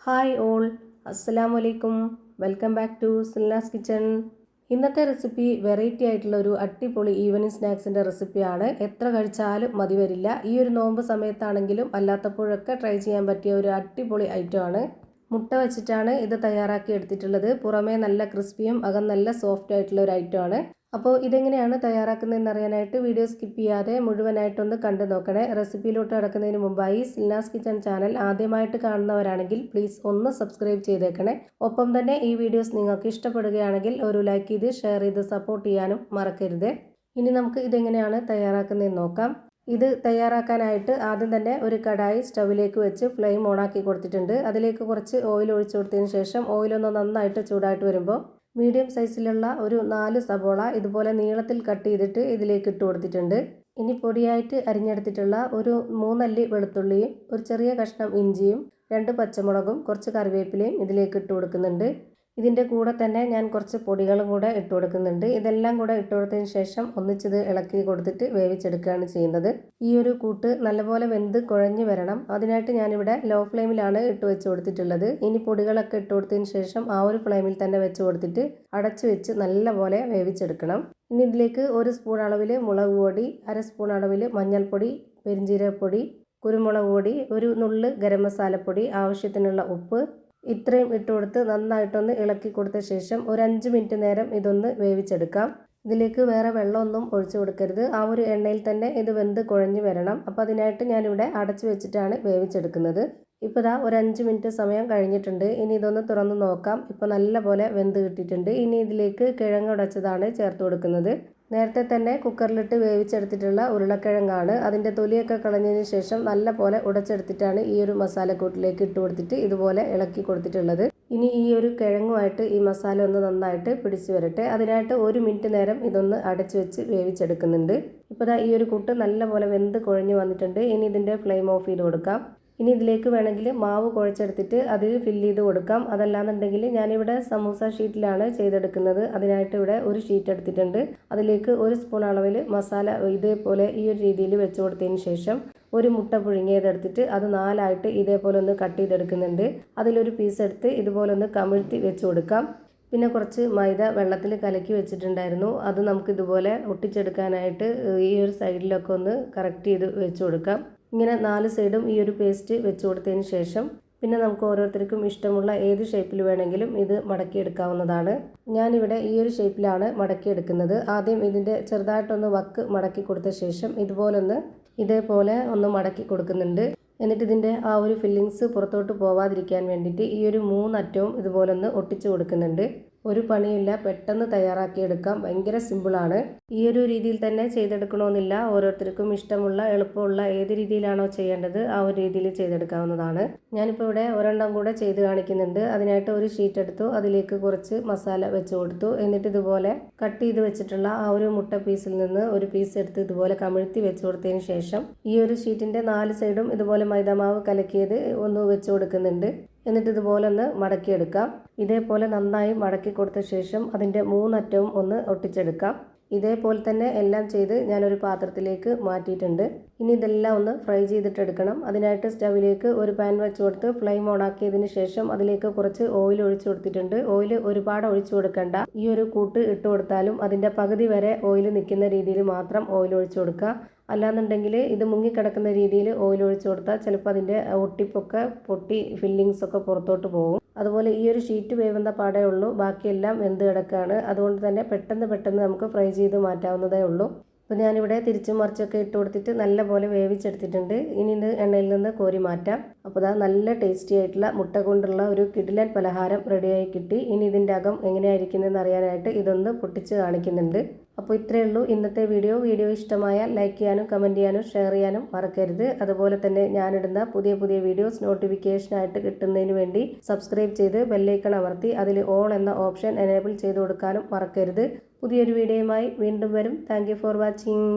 Hi all, അസ്സലാമു അലൈക്കും. Welcome back to Silna's kitchen. ഇന്നത്തെ റെസിപ്പി വെറൈറ്റി ആയിട്ടുള്ള ഒരു അടിപൊളി ഈവനിങ് സ്നാക്സിൻ്റെ റെസിപ്പിയാണ്. എത്ര കഴിച്ചാലും മതി വരില്ല. ഈ ഒരു നോമ്പ് സമയത്താണെങ്കിലും അല്ലാത്തപ്പോഴൊക്കെ ട്രൈ ചെയ്യാൻ പറ്റിയ ഒരു അടിപൊളി ഐറ്റമാണ്. മുട്ട വെച്ചിട്ടാണ് ഇത് തയ്യാറാക്കി എടുത്തിട്ടുള്ളത്. പുറമേ നല്ല ക്രിസ്പിയും അകം നല്ല സോഫ്റ്റ് ആയിട്ടുള്ള ഒരു ഐറ്റമാണ്. അപ്പോൾ ഇതെങ്ങനെയാണ് തയ്യാറാക്കുന്നതെന്ന് അറിയാനായിട്ട് വീഡിയോ സ്കിപ്പ് ചെയ്യാതെ മുഴുവനായിട്ടൊന്ന് കണ്ടു നോക്കണേ. റെസിപ്പിയിലോട്ട് കിടക്കുന്നതിന് മുമ്പായി സിൽനാസ് കിച്ചൺ ചാനൽ ആദ്യമായിട്ട് കാണുന്നവരാണെങ്കിൽ പ്ലീസ് ഒന്ന് സബ്സ്ക്രൈബ് ചെയ്തേക്കണേ. ഒപ്പം തന്നെ ഈ വീഡിയോസ് നിങ്ങൾക്ക് ഇഷ്ടപ്പെടുകയാണെങ്കിൽ ഒരു ലൈക്ക് ചെയ്ത് ഷെയർ ചെയ്ത് സപ്പോർട്ട് ചെയ്യാനും മറക്കരുത്. ഇനി നമുക്ക് ഇതെങ്ങനെയാണ് തയ്യാറാക്കുന്നതെന്ന് നോക്കാം. ഇത് തയ്യാറാക്കാനായിട്ട് ആദ്യം തന്നെ ഒരു കടായി സ്റ്റൗവിലേക്ക് വെച്ച് ഫ്ലെയിം ഓണാക്കി കൊടുത്തിട്ടുണ്ട്. അതിലേക്ക് കുറച്ച് ഓയിൽ ഒഴിച്ചു കൊടുത്തതിന് ശേഷം ഓയിലൊന്ന് നന്നായിട്ട് ചൂടായിട്ട് വരുമ്പോൾ മീഡിയം സൈസിലുള്ള ഒരു 4 സബോള ഇതുപോലെ നീളത്തിൽ കട്ട് ചെയ്തിട്ട് ഇതിലേക്ക് ഇട്ട് കൊടുത്തിട്ടുണ്ട്. ഇനി പൊടിയായിട്ട് അരിഞ്ഞെടുത്തിട്ടുള്ള ഒരു 3 അല്ലി വെളുത്തുള്ളിയും ഒരു ചെറിയ കഷ്ണം ഇഞ്ചിയും 2 പച്ചമുളകും കുറച്ച് കറിവേപ്പിലയും ഇതിലേക്ക് ഇട്ട് കൊടുക്കുന്നുണ്ട്. ഇതിൻ്റെ കൂടെ തന്നെ ഞാൻ കുറച്ച് പൊടികളും കൂടെ ഇട്ട് കൊടുക്കുന്നുണ്ട്. ഇതെല്ലാം കൂടെ ഇട്ട് കൊടുത്തതിന് ശേഷം ഒന്നിച്ചിത് ഇളക്കി കൊടുത്തിട്ട് വേവിച്ചെടുക്കുകയാണ് ചെയ്യുന്നത്. ഈ ഒരു കൂട്ട് നല്ലപോലെ വെന്ത് കുഴഞ്ഞു വരണം. അതിനായിട്ട് ഞാനിവിടെ ലോ ഫ്ലെയിമിലാണ് ഇട്ട് വെച്ച് കൊടുത്തിട്ടുള്ളത്. ഇനി പൊടികളൊക്കെ ഇട്ട് കൊടുത്തതിന് ശേഷം ആ ഒരു ഫ്ലെയിമിൽ തന്നെ വെച്ച് കൊടുത്തിട്ട് അടച്ചു വെച്ച് നല്ലപോലെ വേവിച്ചെടുക്കണം. ഇനി ഇതിലേക്ക് 1 സ്പൂൺ അളവിൽ മുളക് പൊടി, 1/2 സ്പൂൺ അളവിൽ മഞ്ഞൾപ്പൊടി, പെരിഞ്ജീരകപ്പൊടി, കുരുമുളക് പൊടി, ഒരു നുള്ള് ഗരം മസാലപ്പൊടി, ആവശ്യത്തിനുള്ള ഉപ്പ് ഇത്രയും ഇട്ട് കൊടുത്ത് നന്നായിട്ടൊന്ന് ഇളക്കി കൊടുത്ത ശേഷം ഒരു 5 മിനിറ്റ് നേരം ഇതൊന്ന് വേവിച്ചെടുക്കാം. ഇതിലേക്ക് വേറെ വെള്ളമൊന്നും ഒഴിച്ചു കൊടുക്കരുത്. ആ ഒരു എണ്ണയിൽ തന്നെ ഇത് വെന്ത് കുഴഞ്ഞു വരണം. അപ്പോൾ അതിനായിട്ട് ഞാനിവിടെ അടച്ചു വെച്ചിട്ടാണ് വേവിച്ചെടുക്കുന്നത്. ഇപ്പോൾ ദാ ഒരു 5 മിനിറ്റ് സമയം കഴിഞ്ഞിട്ടുണ്ട്. ഇനി ഇതൊന്ന് തുറന്ന് നോക്കാം. ഇപ്പോൾ നല്ലപോലെ വെന്ത് കിട്ടിയിട്ടുണ്ട്. ഇനി ഇതിലേക്ക് കിഴങ്ങ് ഉടച്ചതാണ് ചേർത്ത് കൊടുക്കുന്നത്. നേരത്തെ തന്നെ കുക്കറിലിട്ട് വേവിച്ചെടുത്തിട്ടുള്ള ഉരുളക്കിഴങ്ങാണ്. അതിൻ്റെ തൊലിയൊക്കെ കളഞ്ഞതിന് ശേഷം നല്ലപോലെ ഉടച്ചെടുത്തിട്ടാണ് ഈ ഒരു മസാലക്കൂട്ടിലേക്ക് ഇട്ട് കൊടുത്തിട്ട് ഇതുപോലെ ഇളക്കി കൊടുത്തിട്ടുള്ളത്. ഇനി ഈ ഒരു കിഴങ്ങുമായിട്ട് ഈ മസാല ഒന്ന് നന്നായിട്ട് പിടിച്ചു വരട്ടെ. അതിനായിട്ട് 1 മിനിറ്റ് നേരം ഇതൊന്ന് അടച്ചു വെച്ച് വേവിച്ചെടുക്കുന്നുണ്ട്. ഇപ്പോൾ ദാ ഈ ഒരു കൂട്ട് നല്ലപോലെ വെന്ത് കുഴഞ്ഞു വന്നിട്ടുണ്ട്. ഇനി ഇതിൻ്റെ ഫ്ലെയിം ഓഫ് ചെയ്ത് കൊടുക്കാം. ഇനി ഇതിലേക്ക് വേണമെങ്കിൽ മാവ് കുഴച്ചെടുത്തിട്ട് അതിൽ ഫില്ല് ചെയ്ത് കൊടുക്കാം. അതല്ലാന്നുണ്ടെങ്കിൽ ഞാനിവിടെ സമൂസ ഷീറ്റിലാണ് ചെയ്തെടുക്കുന്നത്. അതിനായിട്ട് ഇവിടെ ഒരു ഷീറ്റ് എടുത്തിട്ടുണ്ട്. അതിലേക്ക് 1 സ്പൂൺ അളവിൽ മസാല ഇതേപോലെ ഈ ഒരു രീതിയിൽ വെച്ച് കൊടുത്തതിന് ശേഷം ഒരു മുട്ട പുഴുങ്ങിയതെടുത്തിട്ട് അത് 4ആയിട്ട് ഇതേപോലെ ഒന്ന് കട്ട് ചെയ്തെടുക്കുന്നുണ്ട്. അതിലൊരു പീസ് എടുത്ത് ഇതുപോലെ ഒന്ന് കമിഴ്ത്തി വെച്ച് കൊടുക്കാം. പിന്നെ കുറച്ച് മൈദ വെള്ളത്തിൽ കലക്കി വെച്ചിട്ടുണ്ടായിരുന്നു. അത് നമുക്ക് ഇതുപോലെ ഒട്ടിച്ചെടുക്കാനായിട്ട് ഈ ഒരു സൈഡിലൊക്കെ ഒന്ന് കറക്റ്റ് ചെയ്ത് വെച്ച് കൊടുക്കാം. ഇങ്ങനെ 4 സൈഡും ഈ ഒരു പേസ്റ്റ് വെച്ച് കൊടുത്തതിന് ശേഷം പിന്നെ നമുക്ക് ഓരോരുത്തർക്കും ഇഷ്ടമുള്ള ഏത് ഷേപ്പിൽ വേണമെങ്കിലും ഇത് മടക്കിയെടുക്കാവുന്നതാണ്. ഞാനിവിടെ ഈ ഒരു ഷേപ്പിലാണ് മടക്കിയെടുക്കുന്നത്. ആദ്യം ഇതിൻ്റെ ചെറുതായിട്ടൊന്ന് വക്ക് മടക്കി കൊടുത്ത ശേഷം ഇതേപോലെ ഒന്ന് മടക്കി കൊടുക്കുന്നുണ്ട്. എന്നിട്ട് ഇതിൻ്റെ ആ ഒരു ഫില്ലിങ്സ് പുറത്തോട്ട് പോവാതിരിക്കാൻ വേണ്ടിയിട്ട് ഈ ഒരു 3 അറ്റവും ഇതുപോലെ ഒന്ന് ഒട്ടിച്ചു കൊടുക്കുന്നുണ്ട്. ഒരു പണിയില്ല, പെട്ടെന്ന് തയ്യാറാക്കിയെടുക്കാം. ഭയങ്കര സിമ്പിളാണ്. ഈ ഒരു രീതിയിൽ തന്നെ ചെയ്തെടുക്കണമെന്നില്ല. ഓരോരുത്തർക്കും ഇഷ്ടമുള്ള എളുപ്പമുള്ള ഏത് രീതിയിലാണോ ചെയ്യേണ്ടത് ആ ഒരു രീതിയിൽ ചെയ്തെടുക്കാവുന്നതാണ്. ഞാനിപ്പോൾ ഇവിടെ ഒരെണ്ണം കൂടെ ചെയ്ത് കാണിക്കുന്നുണ്ട്. അതിനായിട്ട് ഒരു ഷീറ്റ് എടുത്തു. അതിലേക്ക് കുറച്ച് മസാല വെച്ച് കൊടുത്തു. എന്നിട്ട് ഇതുപോലെ കട്ട് ചെയ്ത് വെച്ചിട്ടുള്ള ആ ഒരു മുട്ട പീസിൽ നിന്ന് ഒരു പീസ് എടുത്ത് ഇതുപോലെ കമിഴ്ത്തി വെച്ച് കൊടുത്തതിന് ശേഷം ഈ ഒരു ഷീറ്റിൻ്റെ 4 സൈഡും ഇതുപോലെ മൈദാമാവ് കലക്കിയത് ഒന്ന് വെച്ച് കൊടുക്കുന്നുണ്ട്. എന്നിട്ട് ഇതുപോലെ ഒന്ന് മടക്കിയെടുക്കാം. ഇതേപോലെ നന്നായി മടക്കി കൊടുത്ത ശേഷം അതിൻ്റെ 3 അറ്റവും ഒന്ന് ഒട്ടിച്ചെടുക്കാം. ഇതേപോലെ തന്നെ എല്ലാം ചെയ്ത് ഞാനൊരു പാത്രത്തിലേക്ക് മാറ്റിയിട്ടുണ്ട്. ഇനി ഇതെല്ലാം ഒന്ന് ഫ്രൈ ചെയ്തിട്ടെടുക്കണം. അതിനായിട്ട് സ്റ്റവിലേക്ക് ഒരു പാൻ വെച്ച് കൊടുത്ത് ഫ്ലെയിം ഓണാക്കിയതിന് ശേഷം അതിലേക്ക് കുറച്ച് ഓയിൽ ഒഴിച്ചു കൊടുത്തിട്ടുണ്ട്. ഓയിൽ ഒരുപാട് ഒഴിച്ചു കൊടുക്കണ്ട. ഈ ഒരു കൂട്ട് ഇട്ട് കൊടുത്താലും അതിൻ്റെ പകുതി വരെ ഓയിൽ നിൽക്കുന്ന രീതിയിൽ മാത്രം ഓയിൽ ഒഴിച്ചു കൊടുക്കുക. അല്ലാന്നുണ്ടെങ്കിൽ ഇത് മുങ്ങിക്കിടക്കുന്ന രീതിയിൽ ഓയിൽ ഒഴിച്ചു കൊടുത്താൽ ചിലപ്പോൾ അതിൻ്റെ ഒട്ടിപ്പൊക്കെ പൊട്ടി ഫില്ലിങ്സ് ഒക്കെ പുറത്തോട്ട് പോകും. അതുപോലെ ഈ ഒരു ഷീറ്റ് വേവുന്ന പാടേ ഉള്ളൂ. ബാക്കിയെല്ലാം വെന്ത് കിടക്കുകയാണ്. അതുകൊണ്ട് തന്നെ പെട്ടെന്ന് നമുക്ക് ഫ്രൈ ചെയ്ത് മാറ്റാവുന്നതേ ഉള്ളൂ. അപ്പോൾ ഞാനിവിടെ തിരിച്ചും മറിച്ചൊക്കെ ഇട്ട് കൊടുത്തിട്ട് നല്ലപോലെ വേവിച്ചെടുത്തിട്ടുണ്ട്. ഇനി ഇത് എണ്ണയിൽ നിന്ന് കോരി മാറ്റാം. അപ്പോൾ ഇതാ നല്ല ടേസ്റ്റി ആയിട്ടുള്ള മുട്ട കൊണ്ടുള്ള ഒരു കിടിലൻ പലഹാരം റെഡിയായി കിട്ടി. ഇനി ഇതിൻ്റെ അകം എങ്ങനെയായിരിക്കുന്നതെന്ന് അറിയാനായിട്ട് ഇതൊന്ന് പൊട്ടിച്ച് കാണിക്കുന്നുണ്ട്. അപ്പോൾ ഇത്രയേ ഉള്ളൂ ഇന്നത്തെ വീഡിയോ ഇഷ്ടമായാൽ ലൈക്ക് ചെയ്യാനും കമൻറ്റ് ചെയ്യാനും ഷെയർ ചെയ്യാനും മറക്കരുത്. അതുപോലെ തന്നെ ഞാനിടുന്ന പുതിയ വീഡിയോസ് നോട്ടിഫിക്കേഷനായിട്ട് കിട്ടുന്നതിന് വേണ്ടി സബ്സ്ക്രൈബ് ചെയ്ത് ബെല്ലൈക്കൺ അമർത്തി അതിൽ ഓൾ എന്ന ഓപ്ഷൻ എനേബിൾ ചെയ്ത് കൊടുക്കാനും മറക്കരുത്. പുതിയൊരു വീഡിയോയുമായി വീണ്ടും വരും. Thank you for watching.